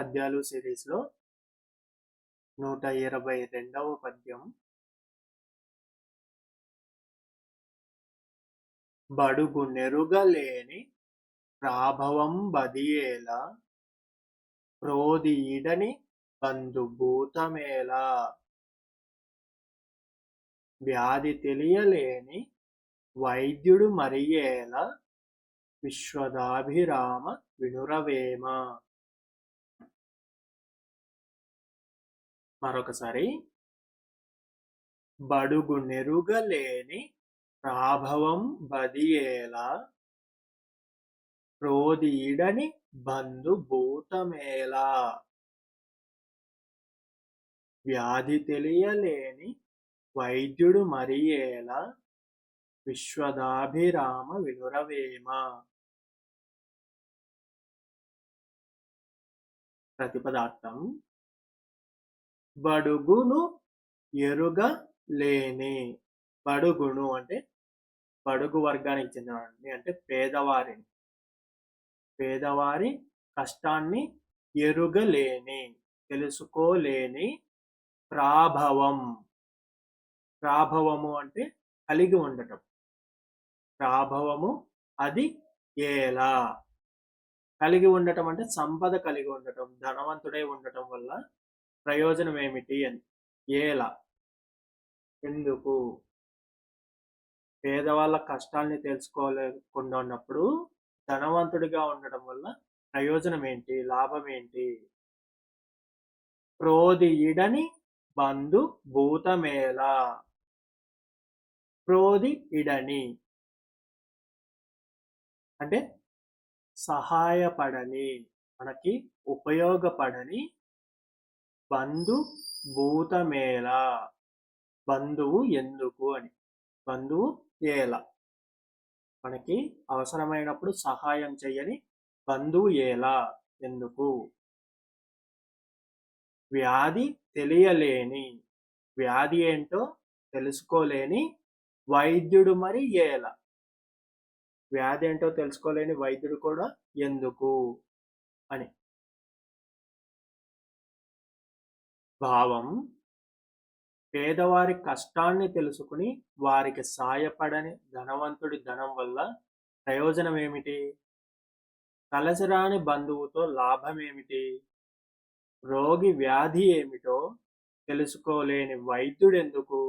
పద్యాలు సిరీస్లో 122వ పద్యం. బడుగు నెరుగలేని ప్రాభవం బదియేలా ప్రోది ఇడని బంధుభూతమేలా. వ్యాధి తెలియలేని వైద్యుడు మరియేలా విశ్వదాభిరామ వినురవేమ. మరొకసారి. బడుగు నెరుగలేని ప్రాభవం బదియేలా ప్రోది ఇడని బంధుభూతమేలా. వ్యాధి తెలియలేని వైద్యుడు మరియేలా విశ్వదాభిరామ వినురవేమ. ప్రతిపదార్థం. బడుగును ఎరుగలేని. బడుగును అంటే బడుగు వర్గానికి చెందినవాడిని, అంటే పేదవారిని. పేదవారి కష్టాన్ని ఎరుగలేని, తెలుసుకోలేని. ప్రాభవం. ప్రాభవము అంటే కలిగి ఉండటం. ప్రాభవము అది ఏలా. కలిగి ఉండటం అంటే సంపద కలిగి ఉండటం, ధనవంతుడై ఉండటం వల్ల ప్రయోజనం ఏమిటి అని. ఏలా, ఎందుకు. పేదవాళ్ళ కష్టాల్ని తెలుసుకోలేకుండా ఉన్నప్పుడు ధనవంతుడిగా ఉండటం వల్ల ప్రయోజనం ఏంటి, లాభం ఏంటి. ప్రోది ఇడని బంధు భూతమేలా. ప్రోది ఇడని అంటే సహాయపడని, మనకి ఉపయోగపడని. బంధు భూతమేలా, బంధువు ఎందుకు అని. బంధువు ఏలా, మనకి అవసరమైనప్పుడు సహాయం చేయని బంధువు ఏలా, ఎందుకు. వ్యాధి తెలియలేని, వ్యాధి ఏంటో తెలుసుకోలేని వైద్యుడు మరి ఏలా. వ్యాధి ఏంటో తెలుసుకోలేని వైద్యుడు కూడా ఎందుకు అని. భావం. పేదవారి కష్టాన్ని తెలుసుకుని వారికి సాయపడని ధనవంతుడి ధనం వల్ల ప్రయోజనం ఏమిటి. కలసిరాని బంధువుతో లాభం ఏమిటి. రోగి వ్యాధి ఏమిటో తెలుసుకోలేని వైద్యుడు ఎందుకు.